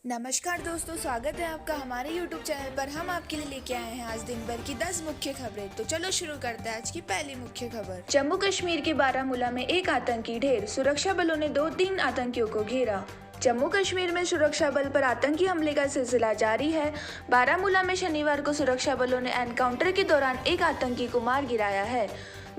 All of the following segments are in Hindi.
नमस्कार दोस्तों, स्वागत है आपका हमारे YouTube चैनल पर। हम आपके लिए लेके आए हैं आज दिन भर की 10 मुख्य खबरें। तो चलो शुरू करते हैं आज की पहली मुख्य खबर। जम्मू कश्मीर के बारामूला में एक आतंकी ढेर, सुरक्षा बलों ने 2-3 आतंकियों को घेरा। जम्मू कश्मीर में सुरक्षा बल पर आतंकी हमले का सिलसिला जारी है। बारामूला में शनिवार को सुरक्षा बलों ने एनकाउंटर के दौरान एक आतंकी को मार गिराया है।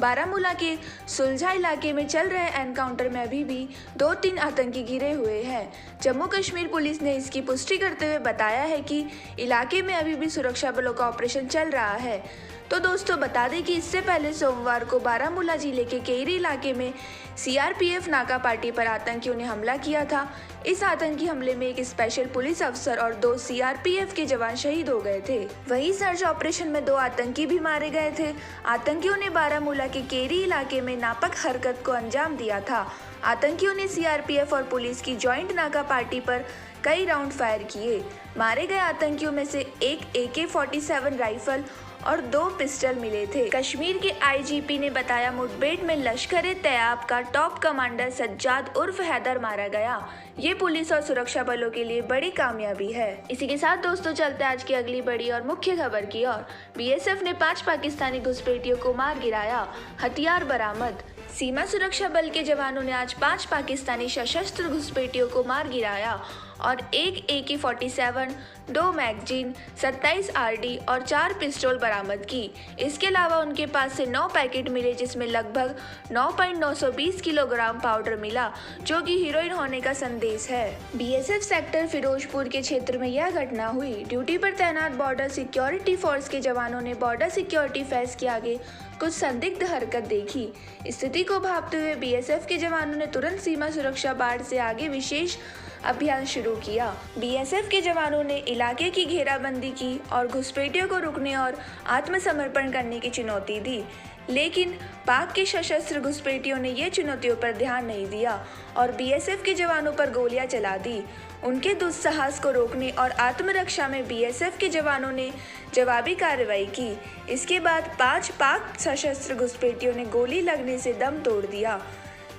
बारामूला के सुलझा इलाके में चल रहे एनकाउंटर में अभी भी 2-3 आतंकी घिरे हुए हैं। जम्मू कश्मीर पुलिस ने इसकी पुष्टि करते हुए बताया है कि इलाके में अभी भी सुरक्षा बलों का ऑपरेशन चल रहा है। तो दोस्तों बता दें कि इससे पहले सोमवार को बारामूला जिले के केरी इलाके में सीआरपीएफ नाका पार्टी पर आतंकियों ने हमला किया था। इस आतंकी हमले में एक स्पेशल पुलिस अफसर और 2 सीआरपीएफ के जवान शहीद हो गए थे। वहीं सर्च ऑपरेशन में 2 आतंकी भी मारे गए थे। आतंकियों ने बारामूला के केरी इलाके में नापाक हरकत को अंजाम दिया था। आतंकियों ने सीआरपीएफ और पुलिस की जॉइंट नाका पार्टी पर कई राउंड फायर किए। मारे गए आतंकियों में से एक AK-47 राइफल और 2 पिस्टल मिले थे। कश्मीर के आईजीपी ने बताया, मुठभेड़ में लश्कर-ए-तैयबा का टॉप कमांडर सज्जाद उर्फ हैदर मारा गया। ये पुलिस और सुरक्षा बलों के लिए बड़ी कामयाबी है। इसी के साथ दोस्तों चलते आज की अगली बड़ी और मुख्य खबर की ओर। बीएसएफ ने 5 पाकिस्तानी घुसपैठियों को मार गिराया, हथियार बरामद। सीमा सुरक्षा बल के जवानों ने आज 5 पाकिस्तानी सशस्त्र घुसपैठियों को मार गिराया और एक AK-47, 2 मैगजीन, 27 RD और 4 पिस्तौल बरामद की। इसके अलावा उनके पास से 9 पैकेट मिले, जिसमें लगभग 9.920 किलोग्राम पाउडर मिला, जो कि हीरोइन होने का संदेश है। बीएसएफ सेक्टर फिरोजपुर के क्षेत्र में यह घटना हुई। ड्यूटी पर तैनात बॉर्डर सिक्योरिटी फोर्स के जवानों ने बॉर्डर सिक्योरिटी फेंस के आगे कुछ संदिग्ध हरकत देखी। स्थिति को भांपते हुए बीएसएफ के जवानों ने तुरंत सीमा सुरक्षा बाड़ से आगे विशेष अभियान शुरू किया। बीएसएफ के जवानों ने इलाके की घेराबंदी की और घुसपैठियों को रुकने और आत्मसमर्पण करने की चुनौती दी, लेकिन पाक के सशस्त्र घुसपैठियों ने ये चुनौतियों पर ध्यान नहीं दिया और बीएसएफ के जवानों पर गोलियां चला दी। उनके दुस्साहस को रोकने और आत्मरक्षा में बीएसएफ के जवानों ने जवाबी कार्रवाई की। इसके बाद 5 पाक सशस्त्र घुसपैठियों ने गोली लगने से दम तोड़ दिया।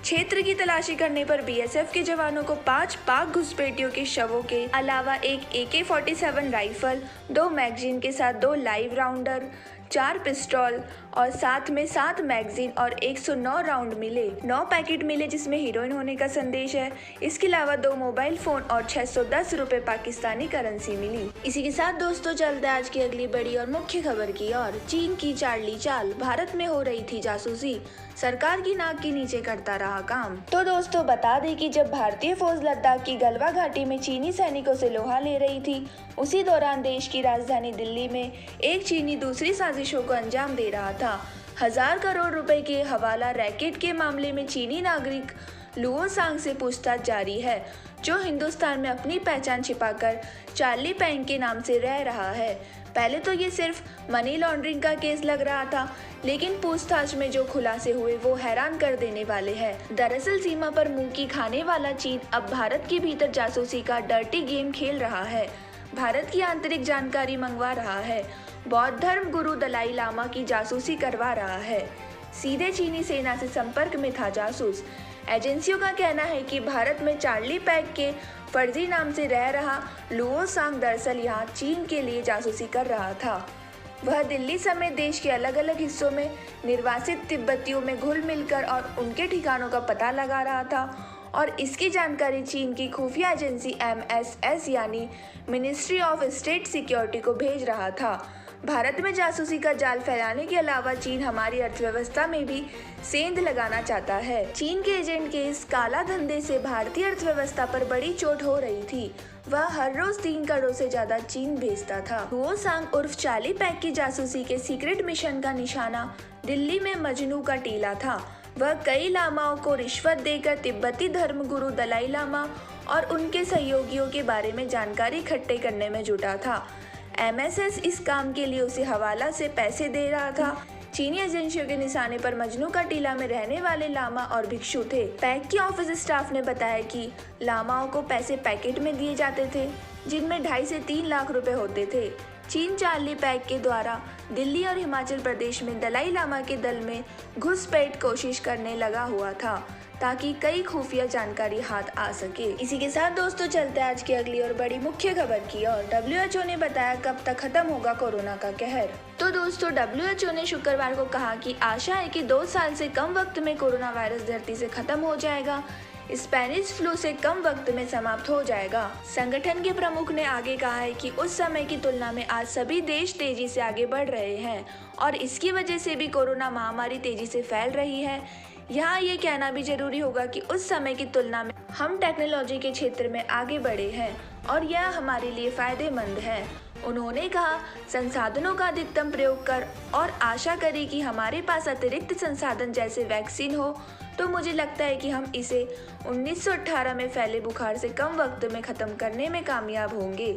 क्षेत्र की तलाशी करने पर बीएसएफ के जवानों को 5 पाक घुसपैठियों के शवों के अलावा एक AK-47 राइफल, 2 मैगजीन के साथ 2 लाइव राउंडर, 4 पिस्तौल और साथ में 7 मैगजीन और 109 राउंड मिले। 9 पैकेट मिले, जिसमें हीरोइन होने का संदेश है। इसके अलावा 2 मोबाइल फोन और 610 रुपए पाकिस्तानी करेंसी मिली। इसी के साथ दोस्तों चलते आज की अगली बड़ी और मुख्य खबर की ओर। चीन की चार्ली चाल, भारत में हो रही थी जासूसी, सरकार की नाक के नीचे करता रहा काम। तो दोस्तों बता दें कि जब भारतीय फौज लद्दाख की गलवा घाटी में चीनी सैनिकों से लोहा ले रही थी, उसी दौरान देश की राजधानी दिल्ली में एक चीनी दूसरी साजिशों को अंजाम दे रहा था। 1000 करोड़ रुपए के हवाला रैकेट के मामले में चीनी नागरिक लुओ सांग से पूछताछ जारी है, जो हिंदुस्तान में अपनी पहचान छिपाकर चार्ली पैंग के नाम से रह रहा है। पहले तो ये सिर्फ मनी लॉन्ड्रिंग का केस लग रहा था, लेकिन पूछताछ में जो खुलासे हुए वो हैरान कर देने वाले हैं। दरअसल सीमा पर मुंह की खाने वाला चीन अब भारत के भीतर जासूसी का डर्टी गेम खेल रहा है। भारत की आंतरिक जानकारी मंगवा रहा है, बौद्ध धर्म गुरु दलाई लामा की जासूसी करवा रहा है। सीधे चीनी सेना से संपर्क में था जासूस। एजेंसियों का कहना है कि भारत में चार्ली पैंग के फर्जी नाम से रह रहा लुओ सांग दरअसल यहाँ चीन के लिए जासूसी कर रहा था। वह दिल्ली समेत देश के अलग अलग हिस्सों में निर्वासित तिब्बतियों में घुल मिलकर और उनके ठिकानों का पता लगा रहा था और इसकी जानकारी चीन की खुफिया एजेंसी MSS यानी मिनिस्ट्री ऑफ स्टेट सिक्योरिटी को भेज रहा था। भारत में जासूसी का जाल फैलाने के अलावा चीन हमारी अर्थव्यवस्था में भी सेंध लगाना चाहता है। चीन के एजेंट के इस काला धंधे से भारतीय अर्थव्यवस्था पर बड़ी चोट हो रही थी। वह हर रोज 3 करोड़ से ज्यादा चीन भेजता था। लुओ सांग उर्फ चार्ली पैंग की जासूसी के सीक्रेट मिशन का निशाना दिल्ली में मजनू का टीला था। वह कई लामाओं को रिश्वत देकर तिब्बती धर्मगुरु दलाई लामा और उनके सहयोगियों के बारे में जानकारी इकट्ठे करने में जुटा था। MSS इस काम के लिए उसे हवाला से पैसे दे रहा था। चीनी एजेंसियों के निशाने पर मजनू का टीला में रहने वाले लामा और भिक्षु थे। पैंग की ऑफिस स्टाफ ने बताया कि लामाओं को पैसे पैकेट में दिए जाते थे, जिनमें 2.5 से 3 लाख रुपए होते थे। चीन चार्ली पैंग के द्वारा दिल्ली और हिमाचल प्रदेश में दलाई लामा के दल में घुसपैठ कोशिश करने लगा हुआ था। ताकि कई खुफिया जानकारी हाथ आ सके। इसी के साथ दोस्तों चलते हैं आज की अगली और बड़ी मुख्य खबर की और WHO ने बताया कब तक खत्म होगा कोरोना का कहर। तो दोस्तों WHO ने शुक्रवार को कहा कि आशा है कि 2 साल से कम वक्त में कोरोना वायरस धरती से खत्म हो जाएगा, स्पेनिश फ्लू से कम वक्त में समाप्त हो जाएगा। संगठन के प्रमुख ने आगे कहा है कि उस समय की तुलना में आज सभी देश तेजी से आगे बढ़ रहे हैं और इसकी वजह से भी कोरोना महामारी तेजी से फैल रही है। यहाँ ये कहना भी जरूरी होगा कि उस समय की तुलना में हम टेक्नोलॉजी के क्षेत्र में आगे बढ़े हैं और यह हमारे लिए फायदेमंद है। उन्होंने कहा, संसाधनों का अधिकतम प्रयोग कर और आशा करें कि हमारे पास अतिरिक्त संसाधन जैसे वैक्सीन हो तो मुझे लगता है कि हम इसे 1918 में फैले बुखार से कम वक्त में खत्म करने में कामयाब होंगे।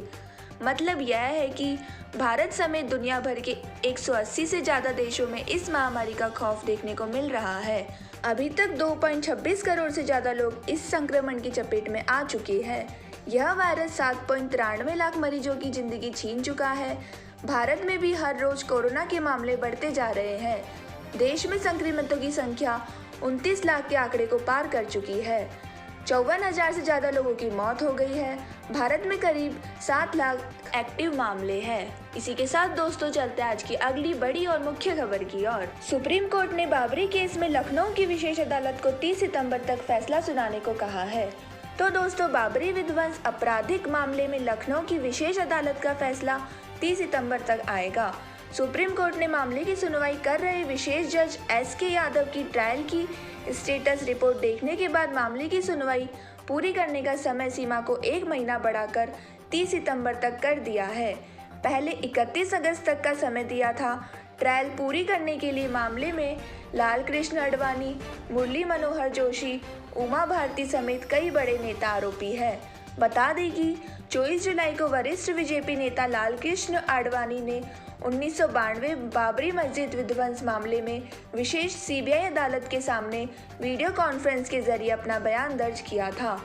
मतलब यह है कि भारत समेत दुनिया भर के 180 से ज़्यादा देशों में इस महामारी का खौफ देखने को मिल रहा है। अभी तक 2.26 करोड़ से ज़्यादा लोग इस संक्रमण की चपेट में आ चुके हैं। यह वायरस 7.93 लाख मरीजों की जिंदगी छीन चुका है। भारत में भी हर रोज कोरोना के मामले बढ़ते जा रहे हैं। देश में संक्रमितों की संख्या 29 लाख के आंकड़े को पार कर चुकी है। 54,000 से ज़्यादा लोगों की मौत हो गई है। भारत में करीब 7 लाख एक्टिव मामले हैं। इसी के साथ दोस्तों चलते हैं आज की अगली बड़ी और मुख्य खबर की ओर। सुप्रीम कोर्ट ने बाबरी केस में लखनऊ की विशेष अदालत को 30 सितंबर तक फैसला सुनाने को कहा है। तो दोस्तों बाबरी विध्वंस आपराधिक मामले में लखनऊ की विशेष अदालत का फैसला 30 सितंबर तक आएगा। सुप्रीम कोर्ट ने मामले की सुनवाई कर रहे विशेष जज SK यादव की ट्रायल की स्टेटस रिपोर्ट देखने के बाद मामले की सुनवाई पूरी करने का समय सीमा को 1 महीना बढ़ाकर 30 सितंबर तक कर दिया है। पहले 31 अगस्त तक का समय दिया था। ट्रायल पूरी करने के लिए मामले में लाल कृष्ण आडवाणी, मुरली मनोहर जोशी, उमा भारती समेत कई बड़े नेता आरोपी हैं। बता दें कि 24 जुलाई को वरिष्ठ बीजेपी नेता लाल कृष्ण आडवाणी ने 1992 बाबरी मस्जिद विध्वंस मामले में विशेष CBI अदालत के सामने वीडियो कॉन्फ्रेंस के जरिए अपना बयान दर्ज किया था।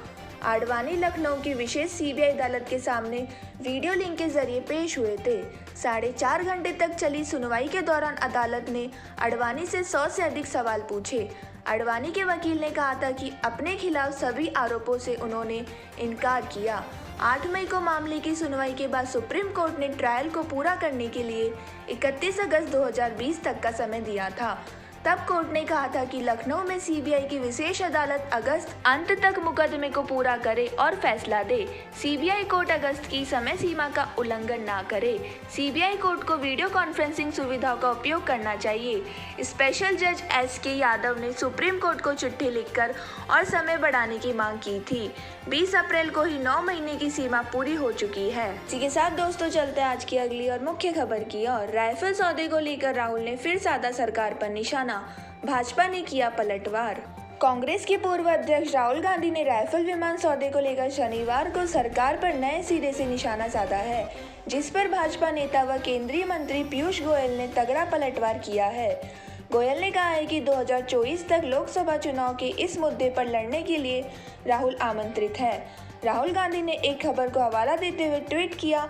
आडवाणी लखनऊ की विशेष CBI अदालत के सामने वीडियो लिंक के जरिए पेश हुए थे। 4.5 घंटे तक चली सुनवाई के दौरान अदालत ने आडवाणी से 100 से अधिक सवाल पूछे। आडवाणी के वकील ने कहा था कि अपने खिलाफ सभी आरोपों से उन्होंने इनकार किया। 8 मई को मामले की सुनवाई के बाद सुप्रीम कोर्ट ने ट्रायल को पूरा करने के लिए 31 अगस्त 2020 तक का समय दिया था। तब कोर्ट ने कहा था कि लखनऊ में CBI की विशेष अदालत अगस्त अंत तक मुकदमे को पूरा करे और फैसला दे। CBI कोर्ट अगस्त की समय सीमा का उल्लंघन ना करे। CBI कोर्ट को वीडियो कॉन्फ्रेंसिंग सुविधाओं का उपयोग करना चाहिए। स्पेशल जज SK यादव ने सुप्रीम कोर्ट को चिट्ठी लिखकर और समय बढ़ाने की मांग की थी। 20 अप्रैल को ही 9 महीने की सीमा पूरी हो चुकी है। इसी के साथ दोस्तों चलते हैं आज की अगली और मुख्य खबर की और। राइफल सौदे को लेकर राहुल ने फिर साधा सरकार पर निशाना, भाजपा ने किया पलटवार। कांग्रेस के पूर्व अध्यक्ष राहुल गांधी ने राइफल विमान सौदे को लेकर शनिवार को सरकार पर नए सिरे से निशाना साधा है, जिस पर भाजपा नेता व केंद्रीय मंत्री पीयूष गोयल ने तगड़ा पलटवार किया है। गोयल ने कहा है कि 2024 तक लोकसभा चुनाव के इस मुद्दे पर लड़ने के लिए राहुल आमंत्रित है। राहुल गांधी ने एक खबर को हवाला देते हुए ट्वीट किया,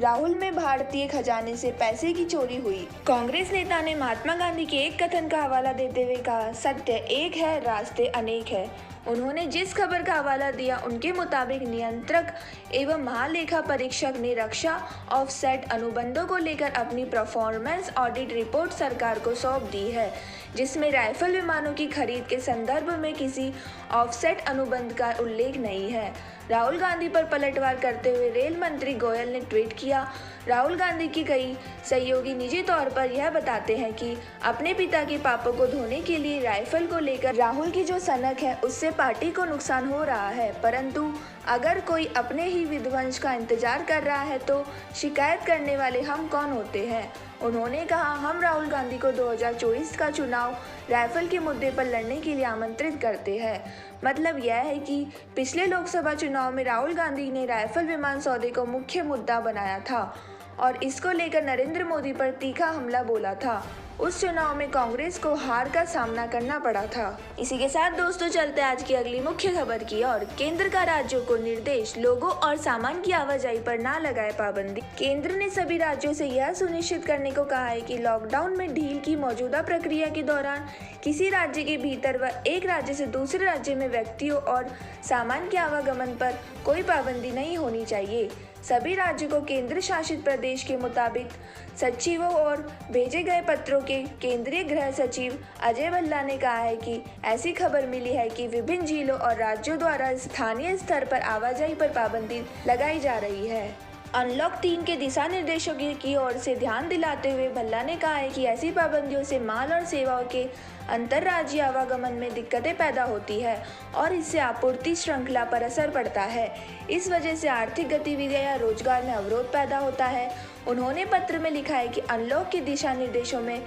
राहुल में भारतीय खजाने से पैसे की चोरी हुई। कांग्रेस नेता ने महात्मा गांधी के एक कथन का हवाला देते हुए कहा, सत्य एक है, रास्ते अनेक है। उन्होंने जिस खबर का हवाला दिया उनके मुताबिक नियंत्रक एवं महालेखा परीक्षक ने रक्षा ऑफसेट अनुबंधों को लेकर अपनी परफॉर्मेंस ऑडिट रिपोर्ट सरकार को सौंप दी है, जिसमें राइफल विमानों की खरीद के संदर्भ में किसी ऑफसेट अनुबंध का उल्लेख नहीं है। राहुल गांधी पर पलटवार करते हुए रेल मंत्री गोयल ने ट्वीट किया, राहुल गांधी की कई सहयोगी निजी तौर पर यह बताते हैं कि अपने पिता के पापों को धोने के लिए राइफल को लेकर राहुल की जो सनक है उससे पार्टी को नुकसान हो रहा है, परंतु अगर कोई अपने ही विध्वंस का इंतजार कर रहा है तो शिकायत करने वाले हम कौन होते हैं। उन्होंने कहा, हम राहुल गांधी को 2024 का चुनाव राइफल के मुद्दे पर लड़ने के लिए आमंत्रित करते हैं। मतलब यह है कि पिछले लोकसभा चुनाव में राहुल गांधी ने राइफल विमान सौदे को मुख्य मुद्दा बनाया था और इसको लेकर नरेंद्र मोदी पर तीखा हमला बोला था। उस चुनाव में कांग्रेस को हार का सामना करना पड़ा था। इसी के साथ दोस्तों चलते आज की अगली मुख्य खबर की ओर। केंद्र का राज्यों को निर्देश, लोगों और सामान की आवाजाही पर ना लगाए पाबंदी। केंद्र ने सभी राज्यों से यह सुनिश्चित करने को कहा है कि लॉकडाउन में ढील की मौजूदा प्रक्रिया के दौरान किसी राज्य के भीतर व एक राज्य से दूसरे राज्य में व्यक्तियों और सामान के आवागमन पर कोई पाबंदी नहीं होनी चाहिए। सभी राज्यों को केंद्र शासित प्रदेश के मुताबिक सचिवों और भेजे गए पत्रों के केंद्रीय गृह सचिव अजय भल्ला ने कहा है कि ऐसी खबर मिली है कि विभिन्न जिलों और राज्यों द्वारा स्थानीय स्तर पर आवाजाही पर पाबंदी लगाई जा रही है। अनलॉक 3 के दिशा निर्देशों की ओर से ध्यान दिलाते हुए भल्ला ने कहा है कि ऐसी पाबंदियों से माल और सेवाओं के अंतर्राज्यीय आवागमन में दिक्कतें पैदा होती है और इससे आपूर्ति श्रृंखला पर असर पड़ता है। इस वजह से आर्थिक गतिविधियां या रोजगार में अवरोध पैदा होता है। उन्होंने पत्र में लिखा है कि अनलॉक के दिशा निर्देशों में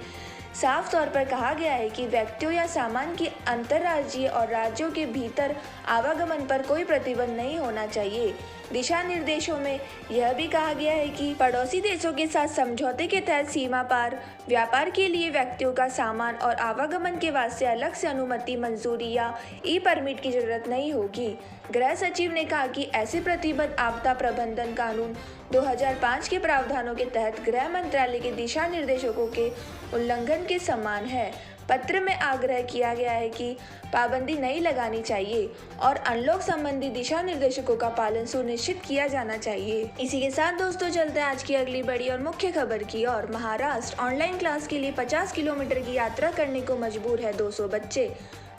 साफ तौर पर कहा गया है कि व्यक्तियों या सामान की अंतर्राज्यीय और राज्यों के भीतर आवागमन पर कोई प्रतिबंध नहीं होना चाहिए। दिशा निर्देशों में यह भी कहा गया है कि पड़ोसी देशों के साथ समझौते के तहत सीमा पार व्यापार के लिए व्यक्तियों का सामान और आवागमन के वास्ते अलग से अनुमति, मंजूरी या ई परमिट की जरूरत नहीं होगी। गृह सचिव ने कहा कि ऐसे प्रतिबंध आपदा प्रबंधन कानून 2005 के प्रावधानों के तहत गृह मंत्रालय के दिशा निर्देशों के उल्लंघन के समान है। पत्र में आग्रह किया गया है कि पाबंदी नहीं लगानी चाहिए और अनलॉक संबंधी दिशा निर्देशों का पालन सुनिश्चित किया जाना चाहिए। इसी के साथ दोस्तों चलते हैं आज की अगली बड़ी और मुख्य खबर की ओर। महाराष्ट्र ऑनलाइन क्लास के लिए 50 किलोमीटर की यात्रा करने को मजबूर है 200 बच्चे।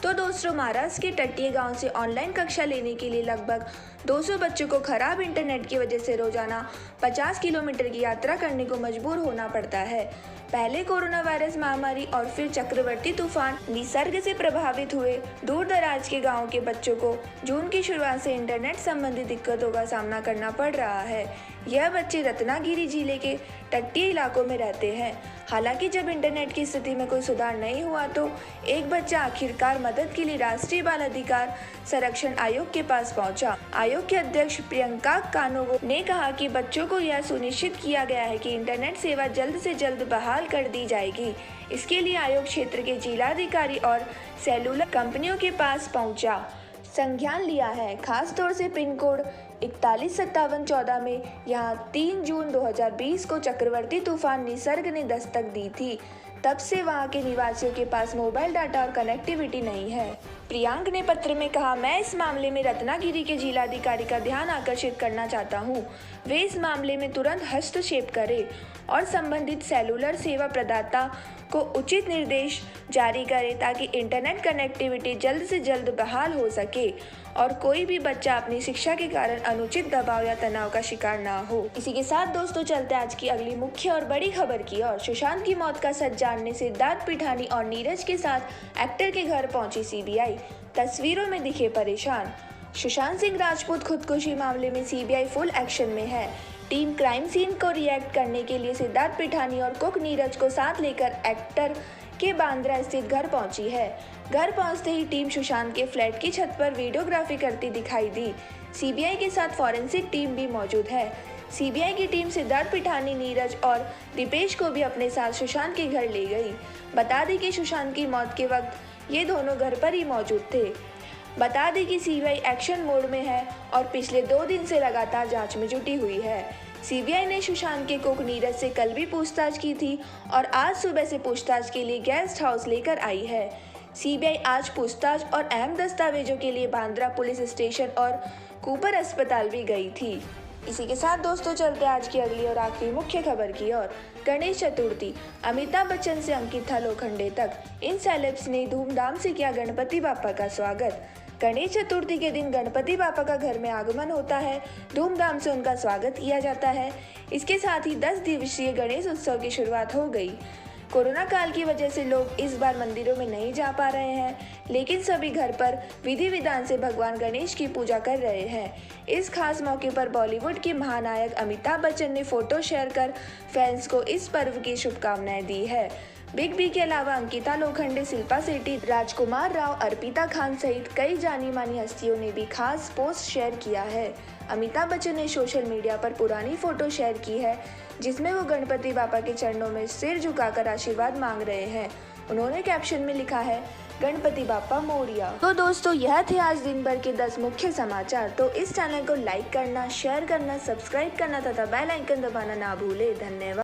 तो दोस्तों महाराष्ट्र के तटीय गांव से ऑनलाइन कक्षा लेने के लिए लगभग 200 बच्चों को खराब इंटरनेट की वजह से रोजाना 50 किलोमीटर की यात्रा करने को मजबूर होना पड़ता है। पहले कोरोना वायरस महामारी और फिर चक्रवर्ती तूफान निसर्ग से प्रभावित हुए दूर दराज के गाँव के बच्चों को जून की शुरुआत से इंटरनेट संबंधी दिक्कतों का सामना करना पड़ रहा है। यह बच्चे रत्नागिरी जिले के तटीय इलाकों में रहते हैं। हालांकि जब इंटरनेट की स्थिति में कोई सुधार नहीं हुआ तो एक बच्चा आखिरकार मदद के लिए राष्ट्रीय बाल अधिकार संरक्षण आयोग के पास पहुंचा। आयोग के अध्यक्ष प्रियंका कानोगो ने कहा कि बच्चों को यह सुनिश्चित किया गया है कि इंटरनेट सेवा जल्द से जल्द बहाल कर दी जाएगी। इसके लिए आयोग क्षेत्र के जिलाधिकारी और सेलुलर कंपनियों के पास पहुंचा, संज्ञान लिया है। खास तौर से पिन कोड 415714 में यहां 3 जून 2020 को चक्रवर्ती तूफान निसर्ग ने दस्तक दी थी। तब से वहां के निवासियों के पास मोबाइल डाटा और कनेक्टिविटी नहीं है। प्रियांक ने पत्र में कहा, मैं इस मामले में रत्नागिरी के जिलाधिकारी का ध्यान आकर्षित करना चाहता हूं। वे इस मामले में तुरंत हस्तक्षेप करें और संबंधित सेलुलर सेवा प्रदाता को उचित निर्देश जारी करें ताकि इंटरनेट कनेक्टिविटी जल्द से जल्द बहाल हो सके और कोई भी बच्चा अपनी शिक्षा के कारण अनुचित दबाव या तनाव का शिकार ना हो। इसी के साथ दोस्तों चलते आज की अगली मुख्य और बड़ी खबर की ओर। सुशांत की मौत का सच जानने सिद्धार्थ पिठानी और नीरज के साथ एक्टर के घर पहुंची सीबीआई। तस्वीरों में दिखे परेशान। सुशांत सिंह राजपूत खुदकुशी मामले में सीबीआई फुल एक्शन में है। टीम क्राइम सीन को रिएक्ट करने के लिए सिद्धार्थ पिठानी और कुक नीरज को साथ लेकर एक्टर के बांद्रा स्थित घर पहुंची है। घर पहुंचते ही टीम सुशांत के फ्लैट की छत पर वीडियोग्राफी करती दिखाई दी। सीबीआई के साथ फॉरेंसिक टीम भी मौजूद है। सीबीआई की टीम सिद्धार्थ पिठानी, नीरज और दीपेश को भी अपने साथ सुशांत के घर ले गई। बता दें कि सुशांत की मौत के वक्त ये दोनों घर पर ही मौजूद थे। बता दें कि सीबीआई एक्शन मोड में है और पिछले 2 दिन से लगातार जांच में जुटी हुई है। सीबीआई ने सुशांत के कुक नीरज से कल भी पूछताछ की थी और आज सुबह से पूछताछ के लिए गेस्ट हाउस लेकर आई है। सीबीआई आज पूछताछ और अहम दस्तावेजों के लिए बांद्रा पुलिस स्टेशन और कूपर अस्पताल भी गई थी। इसी के साथ दोस्तों चलते आज की अगली और आखिरी मुख्य खबर की ओर। गणेश चतुर्थी, अमिताभ बच्चन से अंकिता लोखंडे तक इन सेलेब्स ने धूमधाम से किया गणपति बापा का स्वागत। गणेश चतुर्थी के दिन गणपति बापा का घर में आगमन होता है। धूमधाम से उनका स्वागत किया जाता है। इसके साथ ही 10 दिवसीय गणेश उत्सव की शुरुआत हो गई। कोरोना काल की वजह से लोग इस बार मंदिरों में नहीं जा पा रहे हैं, लेकिन सभी घर पर विधि विधान से भगवान गणेश की पूजा कर रहे हैं। इस खास मौके पर बॉलीवुड के महानायक अमिताभ बच्चन ने फोटो शेयर कर फैंस को इस पर्व की शुभकामनाएं दी है। बिग बी के अलावा अंकिता लोखंडे, शिल्पा शेट्टी, राजकुमार राव, अर्पिता खान सहित कई जानी मानी हस्तियों ने भी खास पोस्ट शेयर किया है। अमिताभ बच्चन ने सोशल मीडिया पर पुरानी फोटो शेयर की है जिसमें वो गणपति बापा के चरणों में सिर झुकाकर आशीर्वाद मांग रहे हैं। उन्होंने कैप्शन में लिखा है, गणपति बापा मोरिया। तो दोस्तों, यह थे आज दिन भर के 10 मुख्य समाचार। तो इस चैनल को लाइक करना, शेयर करना, सब्सक्राइब करना तथा बेल आइकन दबाना ना भूले। धन्यवाद।